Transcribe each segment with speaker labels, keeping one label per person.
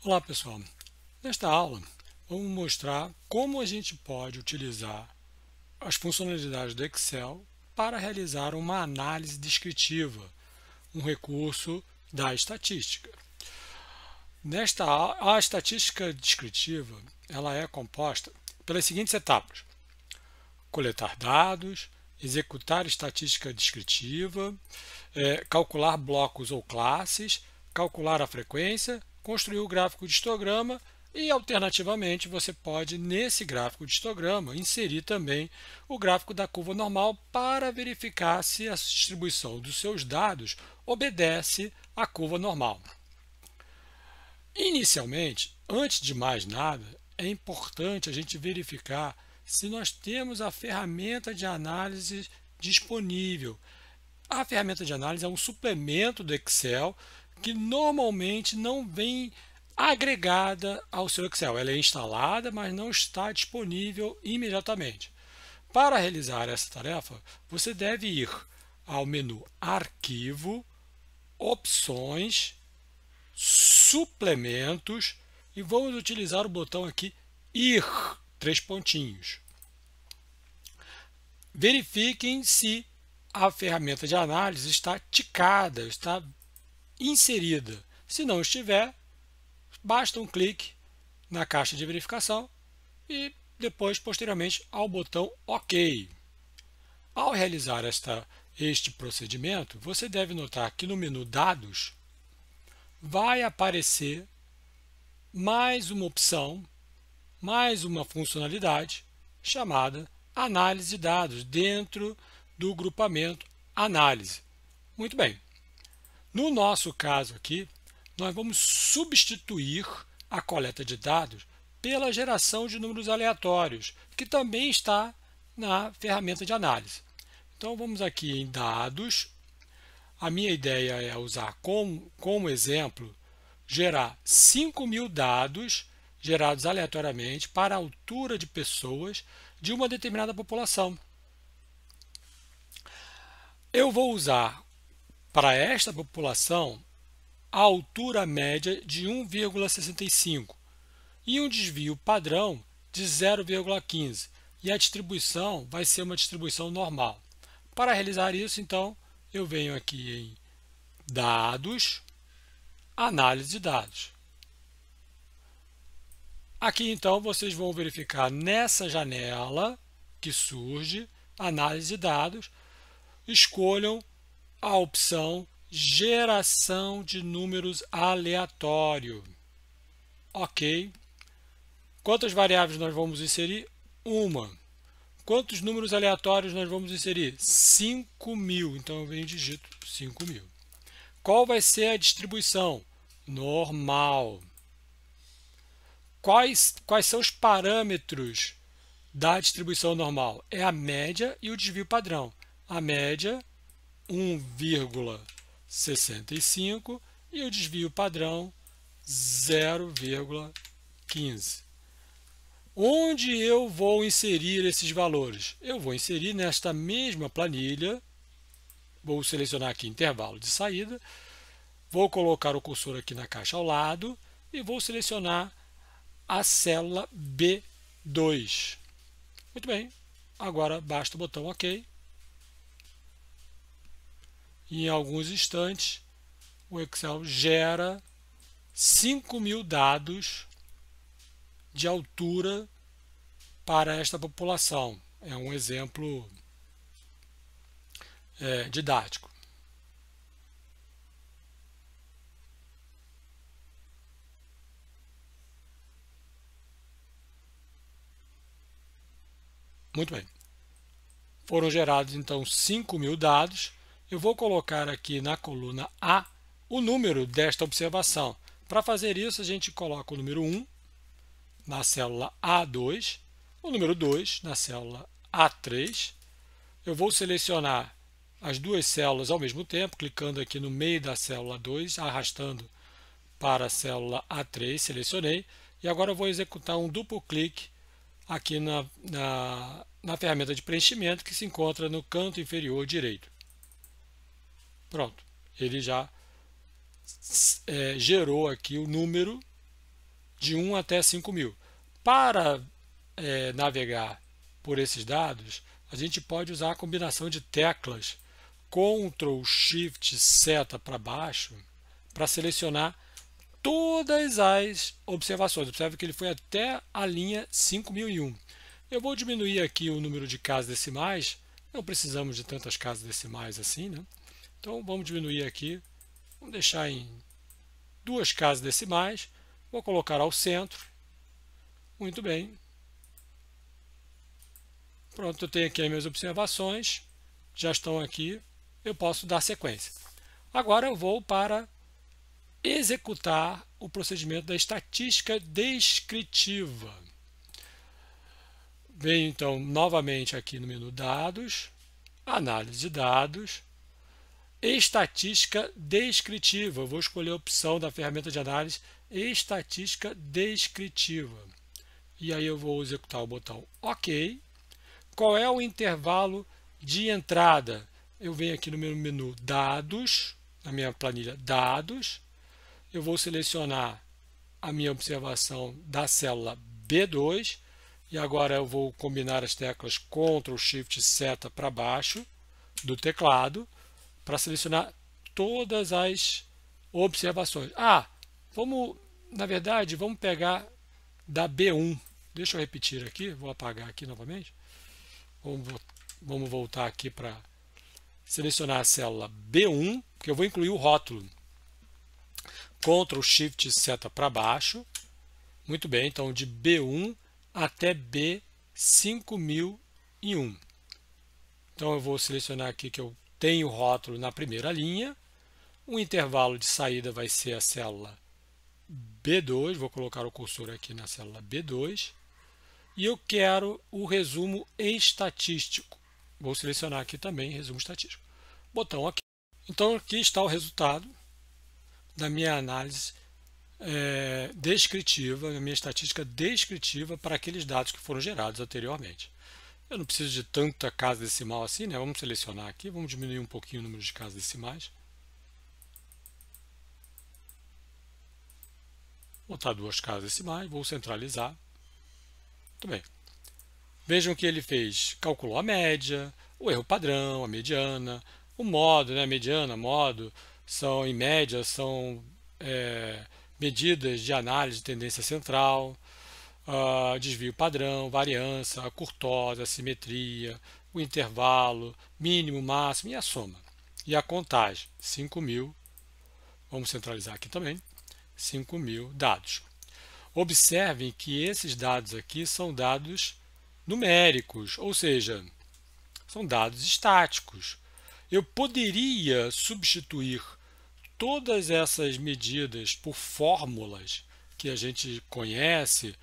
Speaker 1: Olá pessoal, nesta aula vamos mostrar como a gente pode utilizar as funcionalidades do Excel para realizar uma análise descritiva, um recurso da estatística. A estatística descritiva ela é composta pelas seguintes etapas: coletar dados, executar estatística descritiva, calcular blocos ou classes, calcular a frequência, construir o gráfico de histograma e, alternativamente, você pode, nesse gráfico de histograma, inserir também o gráfico da curva normal para verificar se a distribuição dos seus dados obedece à curva normal. Inicialmente, antes de mais nada, é importante a gente verificar se nós temos a ferramenta de análise disponível. A ferramenta de análise é um suplemento do Excel que normalmente não vem agregada ao seu Excel. Ela é instalada, mas não está disponível imediatamente. Para realizar essa tarefa, você deve ir ao menu Arquivo, Opções, Suplementos e vamos utilizar o botão aqui Ir, 3 pontinhos. Verifiquem se a ferramenta de análise está ticada, está inserida. Se não estiver, basta um clique na caixa de verificação e depois, posteriormente, ao botão OK. Ao realizar este procedimento, você deve notar que no menu Dados vai aparecer mais uma opção, mais uma funcionalidade chamada Análise de dados dentro do grupamento Análise. Muito bem. No nosso caso aqui, nós vamos substituir a coleta de dados pela geração de números aleatórios, que também está na ferramenta de análise. Então, vamos aqui em Dados. A minha ideia é usar como exemplo, gerar 5.000 dados gerados aleatoriamente para a altura de pessoas de uma determinada população. Eu vou usar para esta população a altura média de 1,65 e um desvio padrão de 0,15 e a distribuição vai ser uma distribuição normal. Para realizar isso, então, eu venho aqui em Dados, Análise de dados. Aqui, então, vocês vão verificar nessa janela que surge, Análise de dados, escolham a opção Geração de números aleatório. OK. Quantas variáveis nós vamos inserir? Uma. Quantos números aleatórios nós vamos inserir? 5.000. Então, eu venho e digito 5.000. Qual vai ser a distribuição? Normal. Quais são os parâmetros da distribuição normal? É a média e o desvio padrão. A média, 1,65 e o desvio padrão, 0,15. Onde eu vou inserir esses valores? Eu vou inserir nesta mesma planilha. Vou selecionar aqui intervalo de saída. Vou colocar o cursor aqui na caixa ao lado e vou selecionar a célula B2. Muito bem. Agora basta o botão OK. E em alguns instantes, o Excel gera 5.000 dados de altura para esta população. É um exemplo didático. Muito bem. Foram gerados, então, 5.000 dados. Eu vou colocar aqui na coluna A o número desta observação. Para fazer isso, a gente coloca o número 1 na célula A2, o número 2 na célula A3. Eu vou selecionar as duas células ao mesmo tempo, clicando aqui no meio da célula 2, arrastando para a célula A3, selecionei. E agora eu vou executar um duplo clique aqui na ferramenta de preenchimento que se encontra no canto inferior direito. Pronto, ele já gerou aqui o número de 1 até 5.000. Para navegar por esses dados, a gente pode usar a combinação de teclas Ctrl, Shift, seta para baixo para selecionar todas as observações. Observe que ele foi até a linha 5.001. Eu vou diminuir aqui o número de casas decimais. Não precisamos de tantas casas decimais assim, né? Então vamos diminuir aqui. Vamos deixar em 2 casas decimais. Vou colocar ao centro. Muito bem. Pronto, eu tenho aqui as minhas observações. Já estão aqui. Eu posso dar sequência. Agora eu vou para executar o procedimento da estatística descritiva. Venho então novamente aqui no menu Dados, Análise de Dados, Estatística Descritiva. Eu vou escolher a opção da ferramenta de análise Estatística Descritiva. E aí eu vou executar o botão OK. Qual é o intervalo de entrada? Eu venho aqui no meu menu Dados, na minha planilha Dados. Eu vou selecionar a minha observação da célula B2 e agora eu vou combinar as teclas Ctrl, Shift, seta para baixo do teclado para selecionar todas as observações. Vamos pegar da B1. Deixa eu repetir aqui, vou apagar aqui novamente. Vamos voltar aqui para selecionar a célula B1, porque eu vou incluir o rótulo. Ctrl, Shift, seta para baixo. Muito bem, então de B1 até B5001. Então eu vou selecionar aqui que eu tenho o rótulo na primeira linha. O intervalo de saída vai ser a célula B2. Vou colocar o cursor aqui na célula B2. E eu quero o resumo estatístico. Vou selecionar aqui também resumo estatístico. Botão OK. Então aqui está o resultado da minha análise descritiva, da minha estatística descritiva para aqueles dados que foram gerados anteriormente. Eu não preciso de tanta casa decimal assim, né? Vamos selecionar aqui, vamos diminuir um pouquinho o número de casas decimais. Vou botar 2 casas decimais, vou centralizar. Muito bem. Vejam que ele fez, calculou a média, o erro padrão, a mediana, o modo, né? Mediana, modo, são em média, são medidas de análise de tendência central, desvio padrão, variância, a curtosa, a simetria, o intervalo, mínimo, máximo e a soma. E a contagem, 5.000, vamos centralizar aqui também, 5.000 dados. Observem que esses dados aqui são dados numéricos, ou seja, são dados estáticos. Eu poderia substituir todas essas medidas por fórmulas que a gente conhece,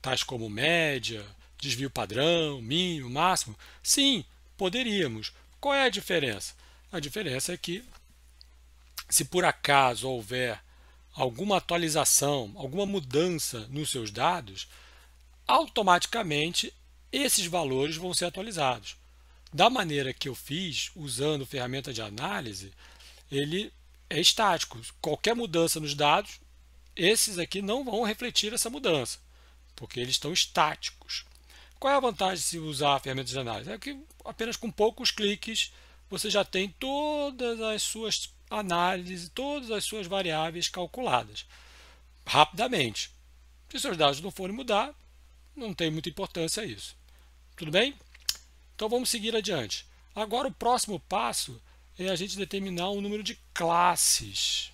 Speaker 1: tais como média, desvio padrão, mínimo, máximo. Sim, poderíamos. Qual é a diferença? A diferença é que, se por acaso houver alguma atualização, alguma mudança nos seus dados, automaticamente esses valores vão ser atualizados. Da maneira que eu fiz, usando ferramenta de análise, ele é estático. Qualquer mudança nos dados, esses aqui não vão refletir essa mudança, porque eles estão estáticos. Qual é a vantagem de se usar a ferramenta de análise? É que apenas com poucos cliques você já tem todas as suas análises, todas as suas variáveis calculadas rapidamente. Se seus dados não forem mudar, não tem muita importância isso. Tudo bem? Então vamos seguir adiante. Agora o próximo passo é a gente determinar o número de classes.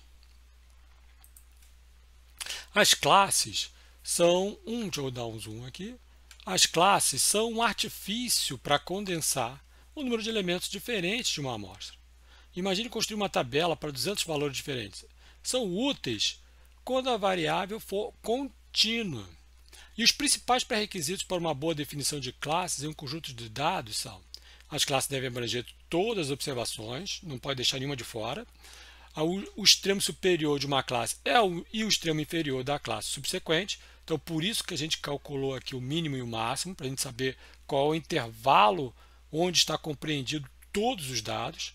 Speaker 1: As classes são deixa eu dar um zoom aqui. As classes são um artifício para condensar o número de elementos diferentes de uma amostra. Imagine construir uma tabela para 200 valores diferentes. São úteis quando a variável for contínua. E os principais pré-requisitos para uma boa definição de classes em um conjunto de dados são: as classes devem abranger todas as observações, não pode deixar nenhuma de fora. O extremo superior de uma classe e o extremo inferior da classe subsequente. Então, por isso que a gente calculou aqui o mínimo e o máximo, para a gente saber qual é o intervalo onde está compreendido todos os dados.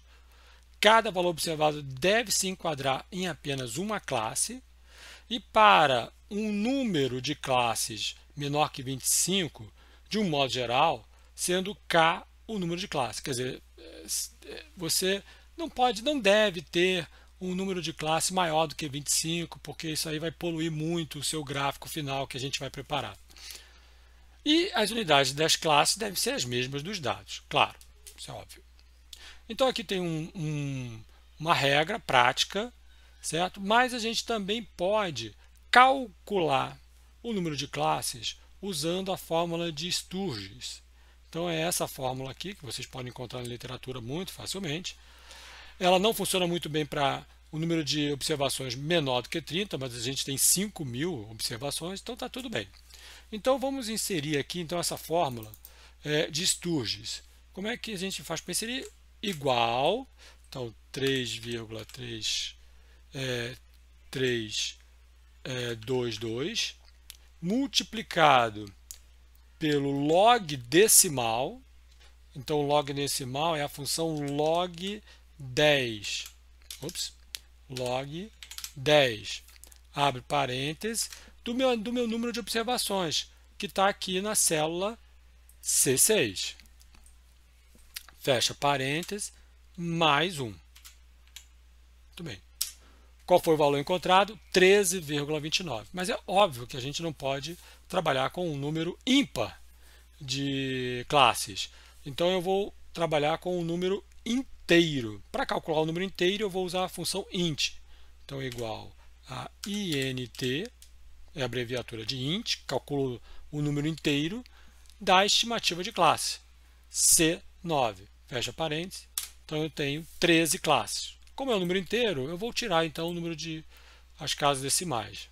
Speaker 1: Cada valor observado deve se enquadrar em apenas uma classe. E para um número de classes menor que 25, de um modo geral, sendo K o número de classe. Quer dizer, você não deve ter um número de classe maior do que 25, porque isso aí vai poluir muito o seu gráfico final que a gente vai preparar. E as unidades das classes devem ser as mesmas dos dados, claro, isso é óbvio. Então aqui tem uma regra prática, certo? Mas a gente também pode calcular o número de classes usando a fórmula de Sturges. Então é essa fórmula aqui que vocês podem encontrar na literatura muito facilmente. Ela não funciona muito bem para o número de observações menor do que 30, mas a gente tem 5.000 observações, então está tudo bem. Então vamos inserir aqui então essa fórmula de Sturges. Como é que a gente faz para inserir? Igual, então 3,322 multiplicado pelo log decimal. Então o log decimal é a função log 10. Log 10. Abre parênteses do meu número de observações, que está aqui na célula C6. Fecha parênteses, mais 1. Muito bem. Qual foi o valor encontrado? 13,29. Mas é óbvio que a gente não pode trabalhar com um número ímpar de classes. Então eu vou trabalhar com um número inteiro. Para calcular o número inteiro, eu vou usar a função int. Então é igual a int, é a abreviatura de int, calculo o número inteiro da estimativa de classe, C9. Fecha parênteses. Então eu tenho 13 classes. Como é um número inteiro, eu vou tirar então o número de as casas decimais.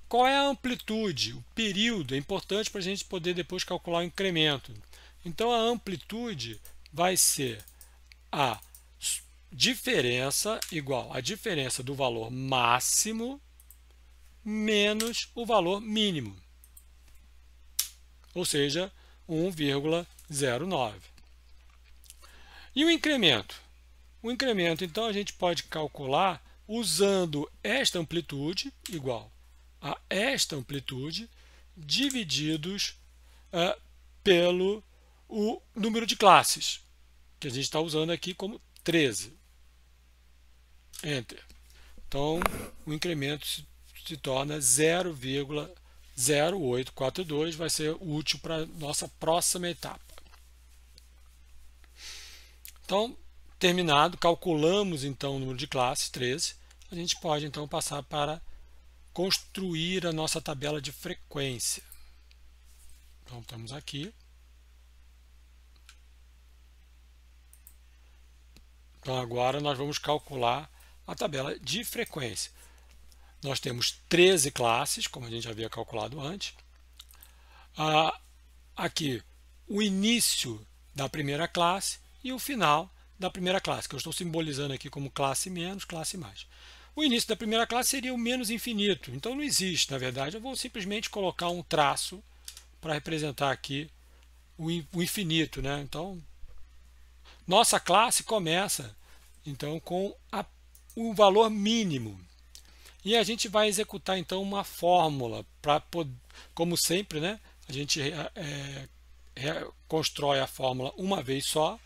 Speaker 1: Qual é a amplitude? O período é importante para a gente poder depois calcular o incremento. Então a amplitude vai ser a diferença igual a diferença do valor máximo menos o valor mínimo, ou seja, 1,09. E o incremento? O incremento, então, a gente pode calcular usando esta amplitude igual a esta amplitude divididos pelo o número de classes, que a gente está usando aqui como 13. Enter. Então, o incremento se torna 0,0842, vai ser útil para a nossa próxima etapa. Então, terminado, calculamos então o número de classes, 13. A gente pode então passar para construir a nossa tabela de frequência. Então, estamos aqui. Então, agora nós vamos calcular a tabela de frequência. Nós temos 13 classes, como a gente já havia calculado antes. Aqui, o início da primeira classe e o final da primeira classe, que eu estou simbolizando aqui como classe menos, classe mais. O início da primeira classe seria o menos infinito, então não existe, na verdade. Eu vou simplesmente colocar um traço para representar aqui o infinito, né? Então, nossa classe começa então com o valor mínimo. E a gente vai executar então uma fórmula para, como sempre, né? A gente constrói a fórmula uma vez só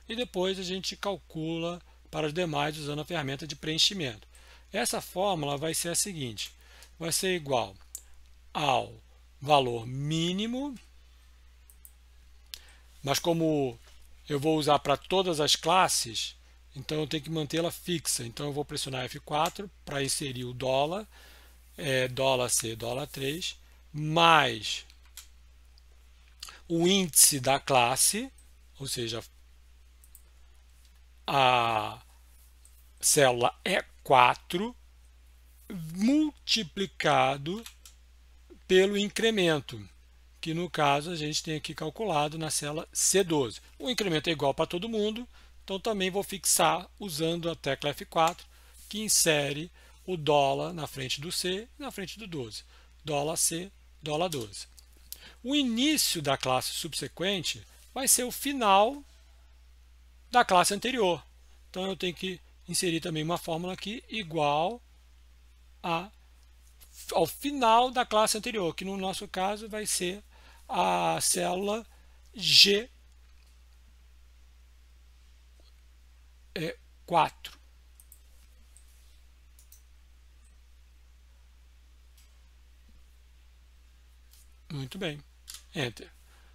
Speaker 1: e depois a gente calcula para os demais usando a ferramenta de preenchimento. Essa fórmula vai ser a seguinte: vai ser igual ao valor mínimo, mas como eu vou usar para todas as classes, então eu tenho que mantê-la fixa. Então eu vou pressionar F4 para inserir o dólar, $C, $3, mais o índice da classe, ou seja, a célula é 4, multiplicado pelo incremento, que no caso a gente tem aqui calculado na célula C12. O incremento é igual para todo mundo, então também vou fixar usando a tecla F4, que insere o dólar na frente do C e na frente do 12. Dólar C, dólar 12. O início da classe subsequente vai ser o final da classe anterior. Então eu tenho que inserir também uma fórmula aqui igual ao final da classe anterior, que no nosso caso vai ser a célula G4. Muito bem. Enter.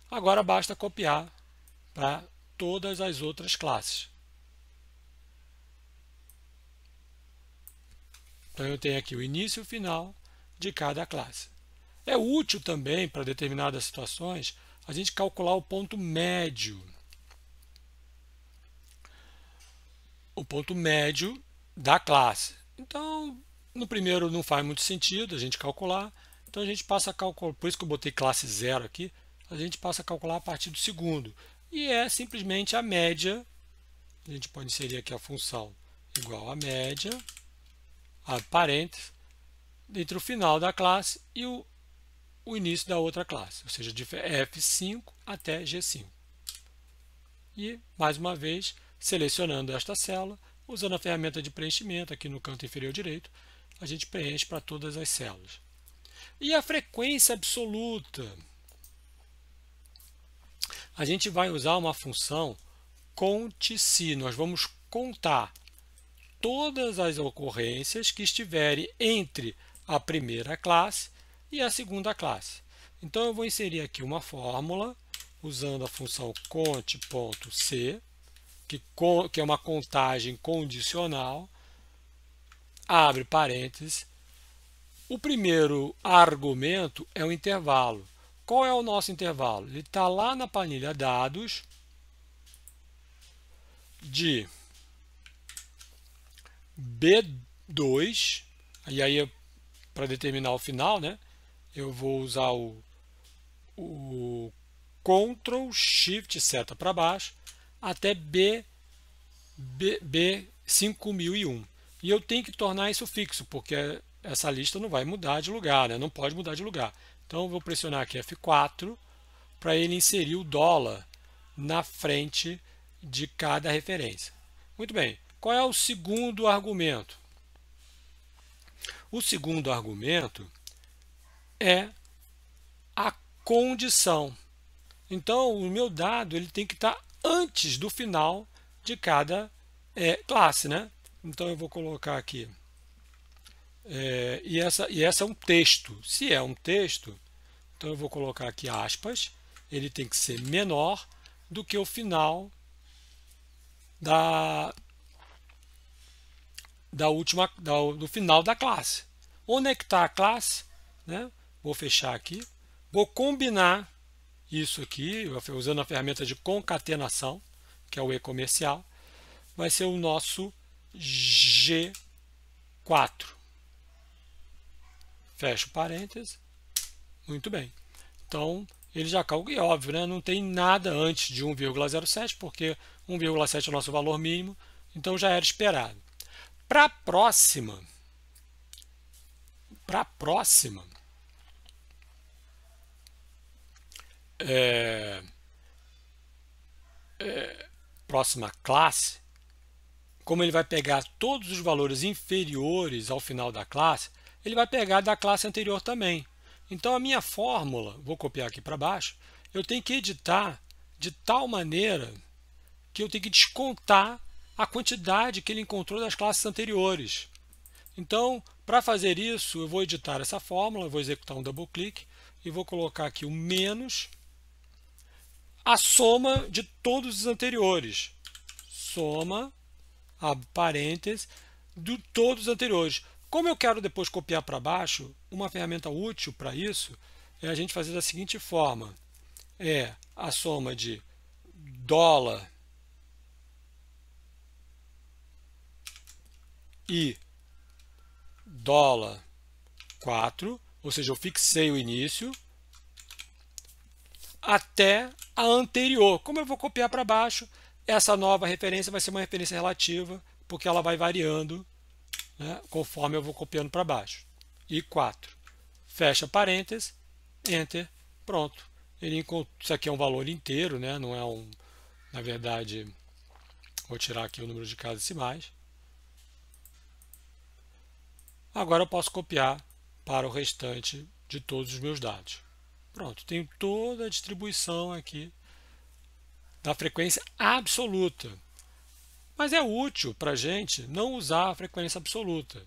Speaker 1: Agora basta copiar para todas as outras classes. Então eu tenho aqui o início e o final de cada classe. É útil também para determinadas situações a gente calcular o ponto médio. O ponto médio da classe. Então, no primeiro não faz muito sentido a gente calcular. Então a gente passa a calcular, por isso que eu botei classe 0 aqui, a gente passa a calcular a partir do segundo. E é simplesmente a média. A gente pode inserir aqui a função igual a média, a parênteses, entre o final da classe e o início da outra classe, ou seja, de F5 até G5. E, mais uma vez, selecionando esta célula, usando a ferramenta de preenchimento aqui no canto inferior direito, a gente preenche para todas as células. E a frequência absoluta? A gente vai usar uma função conte-se. Nós vamos contar todas as ocorrências que estiverem entre a primeira classe e a segunda classe. Então, eu vou inserir aqui uma fórmula usando a função conte.c, que é uma contagem condicional, abre parênteses. O primeiro argumento é o intervalo. Qual é o nosso intervalo? Ele está lá na planilha dados de B2, e aí para determinar o final, né, eu vou usar o Ctrl Shift seta para baixo até B5001. E eu tenho que tornar isso fixo, porque essa lista não vai mudar de lugar, né? Não pode mudar de lugar. Então eu vou pressionar aqui F4 para ele inserir o dólar na frente de cada referência. Muito bem. Qual é o segundo argumento? O segundo argumento é a condição. Então, o meu dado ele tem que estar antes do final de cada classe, né? Então, eu vou colocar aqui. E essa é um texto. Se é um texto, então eu vou colocar aqui aspas. Ele tem que ser menor do que o final do final da classe. Onde é que está a classe? Né? Vou fechar aqui. Vou combinar isso aqui, usando a ferramenta de concatenação, que é o e-comercial. Vai ser o nosso G4. Fecho parênteses. Muito bem. Então, ele já calcula, e óbvio, né? Não tem nada antes de 1,07, porque 1,7 é o nosso valor mínimo, então já era esperado. Para a próxima, próxima classe, como ele vai pegar todos os valores inferiores ao final da classe, ele vai pegar da classe anterior também. Então, a minha fórmula, vou copiar aqui para baixo, eu tenho que editar de tal maneira que eu tenho que descontar a quantidade que ele encontrou das classes anteriores. Então, para fazer isso, eu vou editar essa fórmula, vou executar um double click e vou colocar aqui o menos a soma de todos os anteriores. Soma, abre parênteses, de todos os anteriores. Como eu quero depois copiar para baixo, uma ferramenta útil para isso é a gente fazer da seguinte forma. É a soma de dólar e dólar 4, ou seja, eu fixei o início, até a anterior. Como eu vou copiar para baixo, essa nova referência vai ser uma referência relativa, porque ela vai variando, né, conforme eu vou copiando para baixo. E 4. Fecha parênteses, Enter, pronto. Isso aqui é um valor inteiro, né, não é um... Na verdade, vou tirar aqui o número de casas decimais. Agora eu posso copiar para o restante de todos os meus dados. Pronto, tenho toda a distribuição aqui da frequência absoluta. Mas é útil para a gente não usar a frequência absoluta.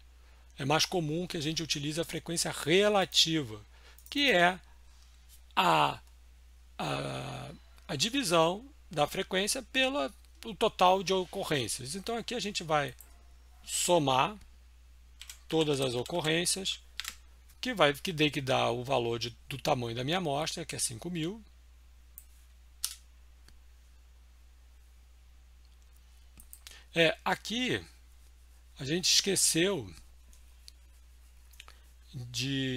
Speaker 1: É mais comum que a gente utilize a frequência relativa, que é a, a divisão da frequência pelo total de ocorrências. Então aqui a gente vai somar todas as ocorrências, que dá o valor do tamanho da minha amostra, que é 5.000. Aqui a gente esqueceu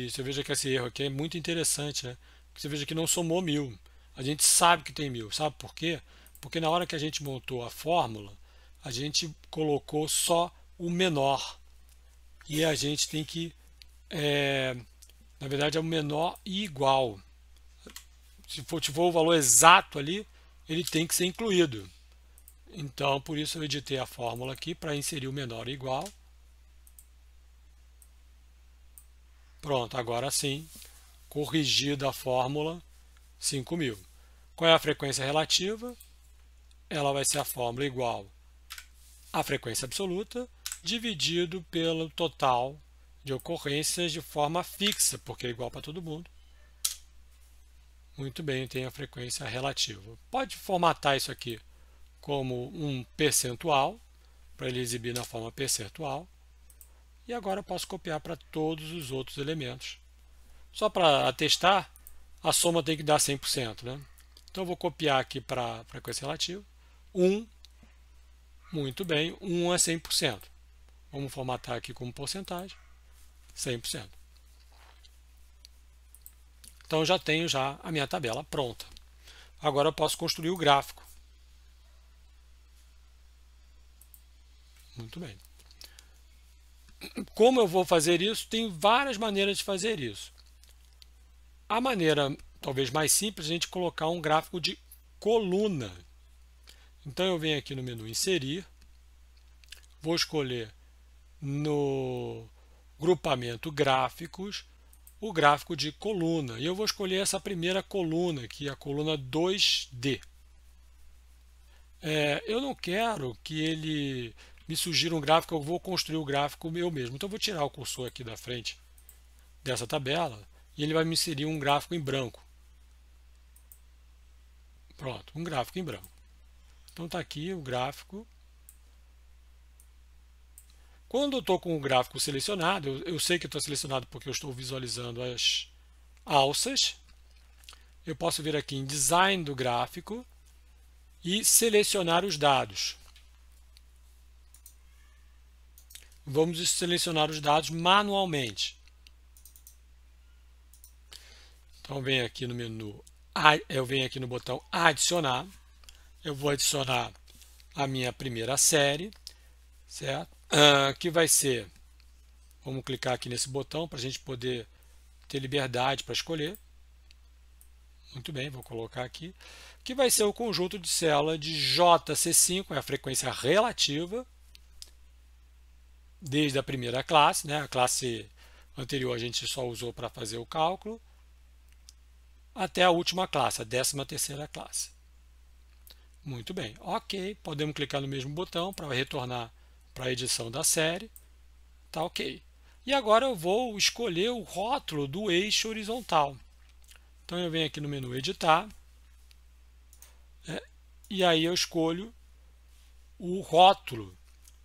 Speaker 1: você veja que esse erro aqui é muito interessante, né? Você veja que não somou 1.000. A gente sabe que tem 1.000. Sabe por quê? Porque na hora que a gente montou a fórmula, a gente colocou só o menor. E a gente tem que, na verdade, é o menor e igual. Se for o valor exato ali, ele tem que ser incluído. Então, por isso eu editei a fórmula aqui para inserir o menor e igual. Pronto, agora sim, corrigida a fórmula, 5.000. Qual é a frequência relativa? Ela vai ser a fórmula igual à frequência absoluta, dividido pelo total de ocorrências de forma fixa, porque é igual para todo mundo. Muito bem, tem a frequência relativa. Pode formatar isso aqui como um percentual, para ele exibir na forma percentual. E agora eu posso copiar para todos os outros elementos. Só para atestar, a soma tem que dar 100%, né? Então eu vou copiar aqui para a frequência relativa. 1, muito bem, 1 é 100%. Vamos formatar aqui como porcentagem, 100%. Então já tenho a minha tabela pronta. Agora eu posso construir o gráfico. Muito bem. Como eu vou fazer isso? Tem várias maneiras de fazer isso. A maneira talvez mais simples é a gente colocar um gráfico de coluna. Então eu venho aqui no menu Inserir, vou escolher no grupamento Gráficos o gráfico de coluna. E eu vou escolher essa primeira coluna aqui, a coluna 2D. Eu não quero que ele me sugira um gráfico, eu vou construir o gráfico eu mesmo. Então eu vou tirar o cursor aqui da frente dessa tabela e ele vai me inserir um gráfico em branco. Pronto, um gráfico em branco. Então está aqui o gráfico. Quando eu estou com o gráfico selecionado, eu sei que estou selecionado porque eu estou visualizando as alças. Eu posso vir aqui em Design do gráfico e selecionar os dados. Vamos selecionar os dados manualmente. Então, venho aqui no menu, eu venho aqui no botão Adicionar. Eu vou adicionar a minha primeira série, certo? Que vai ser, vamos clicar aqui nesse botão para a gente poder ter liberdade para escolher. Muito bem, vou colocar aqui. Que vai ser o conjunto de célula de JC5, é a frequência relativa, desde a primeira classe, né? A classe anterior a gente só usou para fazer o cálculo, até a última classe, a 13ª classe. Muito bem, ok, podemos clicar no mesmo botão para retornar para a edição da série, tá ok. E agora eu vou escolher o rótulo do eixo horizontal. Então eu venho aqui no menu editar, e aí eu escolho o rótulo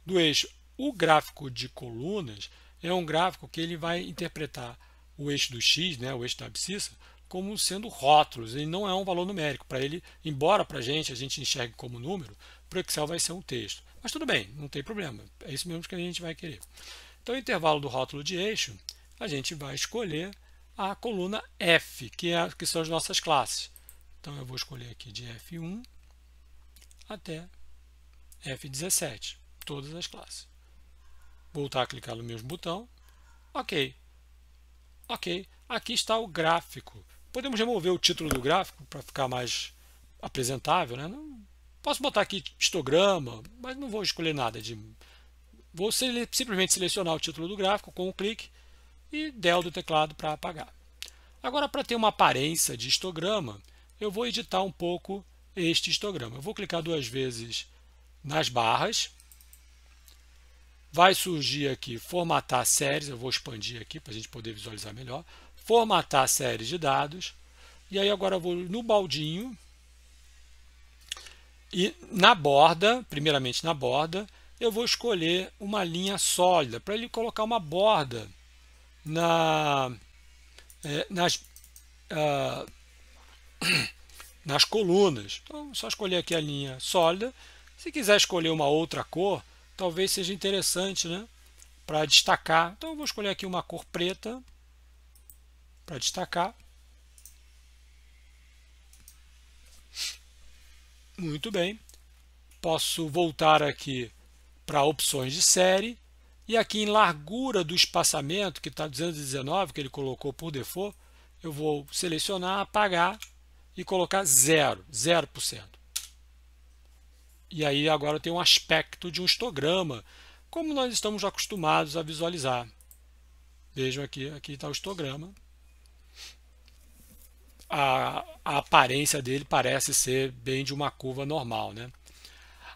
Speaker 1: do eixo. O gráfico de colunas é um gráfico que ele vai interpretar o eixo do x, né, o eixo da abscissa, como sendo rótulos, ele não é um valor numérico. Para ele, embora para a gente enxergue como número, para o Excel vai ser um texto. Mas tudo bem, não tem problema, é isso mesmo que a gente vai querer. Então, no intervalo do rótulo de eixo, a gente vai escolher a coluna F, que são as nossas classes. Então, eu vou escolher aqui de F1 até F17, todas as classes. Voltar a clicar no mesmo botão. Ok. Ok. Aqui está o gráfico. Podemos remover o título do gráfico para ficar mais apresentável, né? Posso botar aqui histograma, mas não vou escolher nada de Vou simplesmente selecionar o título do gráfico com um clique e del do teclado para apagar. Agora, para ter uma aparência de histograma, eu vou editar um pouco este histograma. Eu vou clicar 2 vezes nas barras. Vai surgir aqui formatar séries, eu vou expandir aqui para a gente poder visualizar melhor. Formatar séries de dados. E aí agora eu vou no baldinho e na borda, primeiramente na borda, eu vou escolher uma linha sólida para ele colocar uma borda nas colunas. Então, é só escolher aqui a linha sólida. Se quiser escolher uma outra cor, talvez seja interessante, né, para destacar. Então, eu vou escolher aqui uma cor preta para destacar. Muito bem. Posso voltar aqui para opções de série. E aqui em largura do espaçamento, que está 219, que ele colocou por default, eu vou selecionar, apagar e colocar 0%. E aí agora tem um aspecto de um histograma, como nós estamos acostumados a visualizar. Vejam aqui está o histograma. A aparência dele parece ser bem de uma curva normal, né?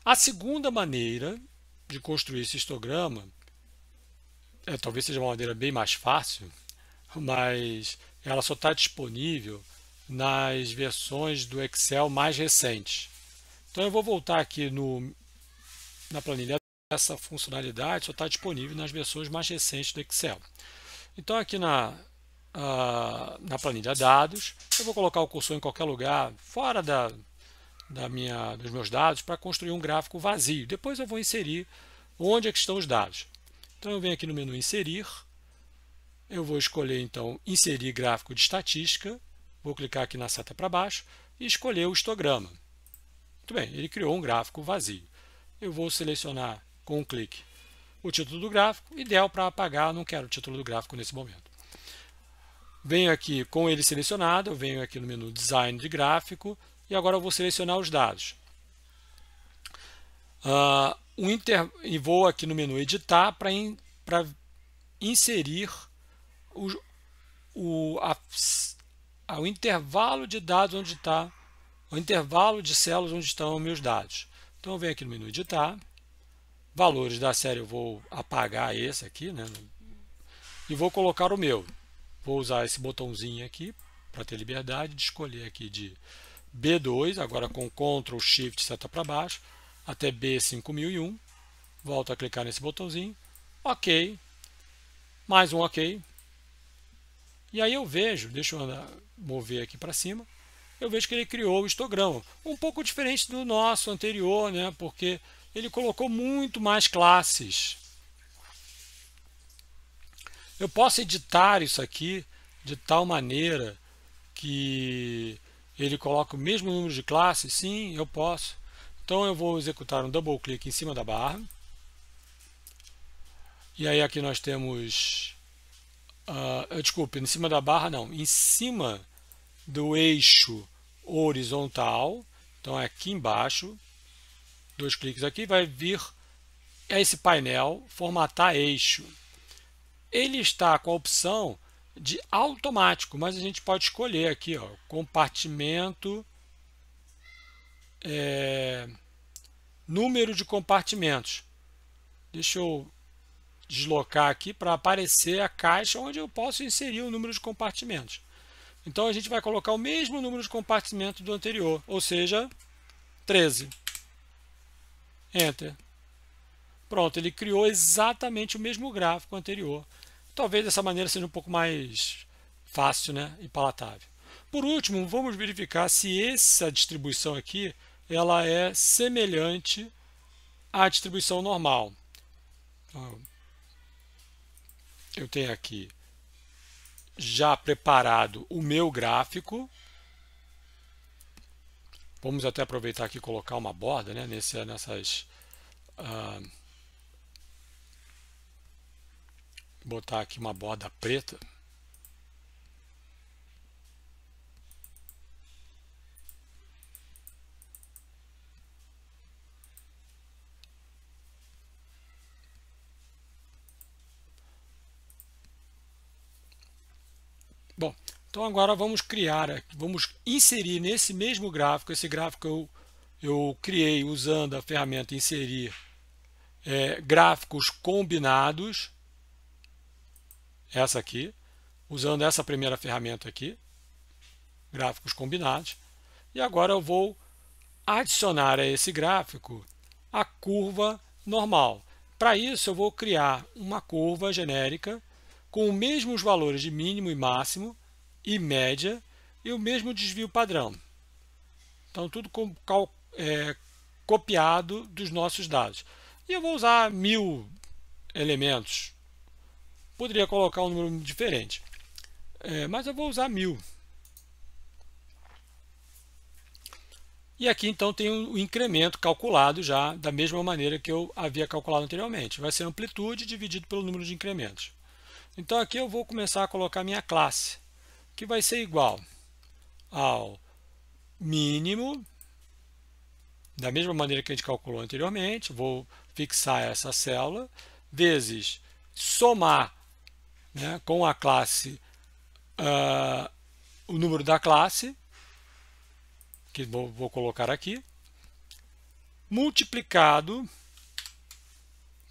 Speaker 1: A segunda maneira de construir esse histograma, talvez seja uma maneira bem mais fácil, mas ela só está disponível nas versões do Excel mais recentes. Então eu vou voltar aqui na planilha. Essa funcionalidade só está disponível nas versões mais recentes do Excel. Então aqui na planilha dados, eu vou colocar o cursor em qualquer lugar, fora dos meus dados, para construir um gráfico vazio. Depois eu vou inserir onde é que estão os dados. Então eu venho aqui no menu inserir, eu vou escolher então inserir gráfico de estatística, vou clicar aqui na seta para baixo e escolher o histograma. Muito bem, ele criou um gráfico vazio. Eu vou selecionar com um clique o título do gráfico e del para apagar, não quero o título do gráfico nesse momento. Venho aqui com ele selecionado, eu venho aqui no menu Design de Gráfico e agora eu vou selecionar os dados. E vou aqui no menu Editar para inserir o intervalo de dados onde está, o intervalo de células onde estão os meus dados. Então eu venho aqui no menu Editar, valores da série eu vou apagar esse aqui, né? E vou colocar o meu. Vou usar esse botãozinho aqui para ter liberdade de escolher aqui de B2, agora com Ctrl Shift seta para baixo, até B5001. Volto a clicar nesse botãozinho. OK. Mais um OK. E aí eu vejo, deixa eu mover aqui para cima, eu vejo que ele criou o histograma. Um pouco diferente do nosso anterior, né? Porque ele colocou muito mais classes. Eu posso editar isso aqui de tal maneira que ele coloque o mesmo número de classes? Sim, eu posso. Então eu vou executar um double clique em cima da barra. E aí aqui nós temos... desculpe, em cima da barra não. Em cima do eixo horizontal. Então é aqui embaixo. 2 cliques aqui, vai vir esse painel, formatar eixo. Ele está com a opção de automático, mas a gente pode escolher aqui, ó, compartimento, número de compartimentos. Deixa eu deslocar aqui para aparecer a caixa onde eu posso inserir o número de compartimentos. Então a gente vai colocar o mesmo número de compartimentos do anterior, ou seja, 13. Enter. Pronto, ele criou exatamente o mesmo gráfico anterior. Talvez dessa maneira seja um pouco mais fácil, né, e palatável. Por último, vamos verificar se essa distribuição aqui ela é semelhante à distribuição normal. Então, eu tenho aqui já preparado o meu gráfico. Vamos até aproveitar aqui e colocar uma borda, né, botar aqui uma borda preta. Então agora vamos vamos inserir nesse mesmo gráfico, esse gráfico eu criei usando a ferramenta inserir gráficos combinados, essa aqui, usando essa primeira ferramenta aqui, gráficos combinados, e agora eu vou adicionar a esse gráfico a curva normal. Para isso eu vou criar uma curva genérica com os mesmos valores de mínimo e máximo e média e o mesmo desvio padrão. Então tudo copiado dos nossos dados. E eu vou usar 1000 elementos. Poderia colocar um número diferente, mas eu vou usar 1000. E aqui então tem o incremento calculado já da mesma maneira que eu havia calculado anteriormente. Vai ser a amplitude dividido pelo número de incrementos. Então aqui eu vou começar a colocar minha classe, que vai ser igual ao mínimo, da mesma maneira que a gente calculou anteriormente. Vou fixar essa célula, vezes somar, né, com a classe o número da classe, que vou colocar aqui, multiplicado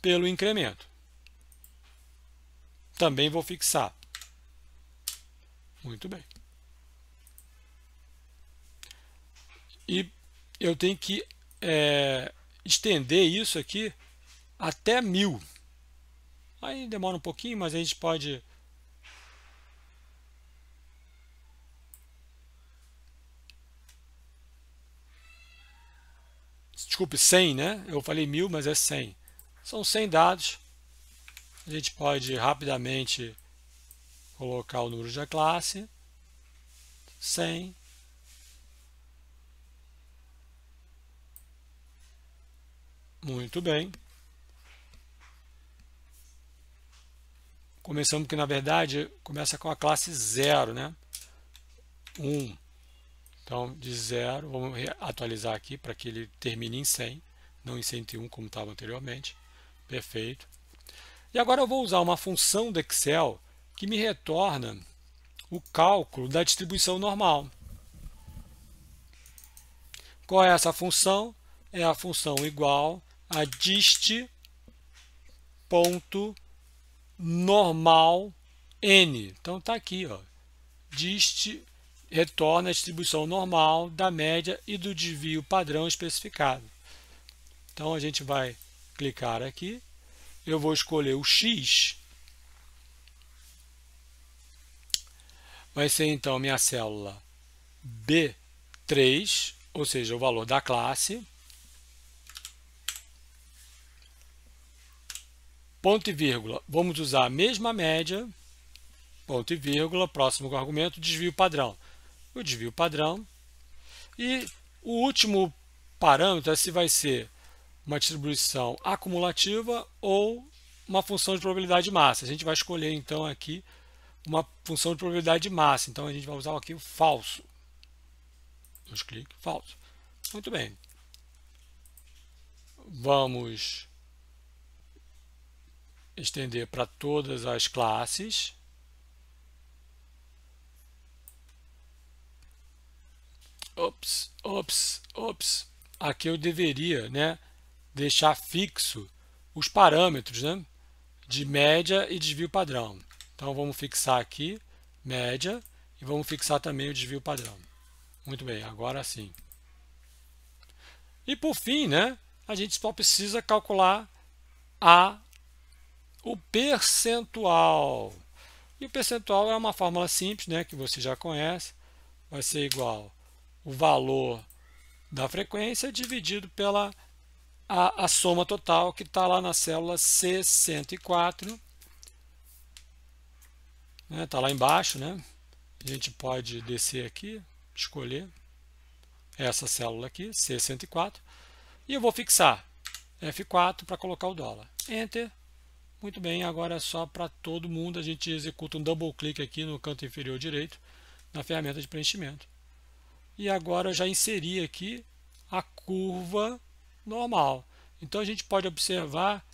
Speaker 1: pelo incremento. Também vou fixar. Muito bem. E eu tenho que estender isso aqui até 1000. Aí demora um pouquinho, mas a gente pode... Desculpe, 100, né? Eu falei 1000, mas é 100. São 100 dados. A gente pode rapidamente colocar o número da classe. 100. Muito bem. Começamos que, na verdade, começa com a classe 0, né? 1. Então, de 0, vamos atualizar aqui para que ele termine em 100, não em 101 como estava anteriormente. Perfeito. E agora eu vou usar uma função do Excel que me retorna o cálculo da distribuição normal. Qual é essa função? É a função igual a dist.normal n. Então está aqui, ó. Dist retorna a distribuição normal da média e do desvio padrão especificado. Então a gente vai clicar aqui. Eu vou escolher o X. Vai ser então minha célula B3, ou seja, o valor da classe. Ponto e vírgula, vamos usar a mesma média. Ponto e vírgula, próximo argumento, desvio padrão. O desvio padrão. E o último parâmetro é se vai ser uma distribuição acumulativa ou uma função de probabilidade de massa. A gente vai escolher então aqui uma função de probabilidade de massa. Então a gente vai usar aqui o falso. Dois cliques, falso. Muito bem. Vamos estender para todas as classes. Ops. Aqui eu deveria, né, deixar fixo os parâmetros, né, de média e desvio padrão. Então vamos fixar aqui média e vamos fixar também o desvio padrão. Muito bem, agora sim. E por fim, né, a gente só precisa calcular o percentual. E o percentual é uma fórmula simples, né, que você já conhece. Vai ser igual o valor da frequência dividido pela a soma total, que está lá na célula C104. Está lá embaixo, né? A gente pode descer aqui, escolher essa célula aqui, C104, e eu vou fixar F4 para colocar o dólar. Enter. Muito bem, agora é só para todo mundo. A gente executa um double clique aqui no canto inferior direito na ferramenta de preenchimento. E agora eu já inseri aqui a curva normal. Então a gente pode observar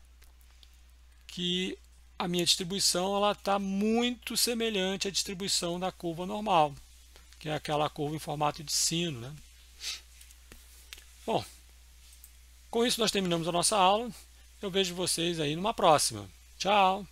Speaker 1: que a minha distribuição está muito semelhante à distribuição da curva normal, que é aquela curva em formato de sino, né? Bom, com isso nós terminamos a nossa aula. Eu vejo vocês aí numa próxima. Tchau!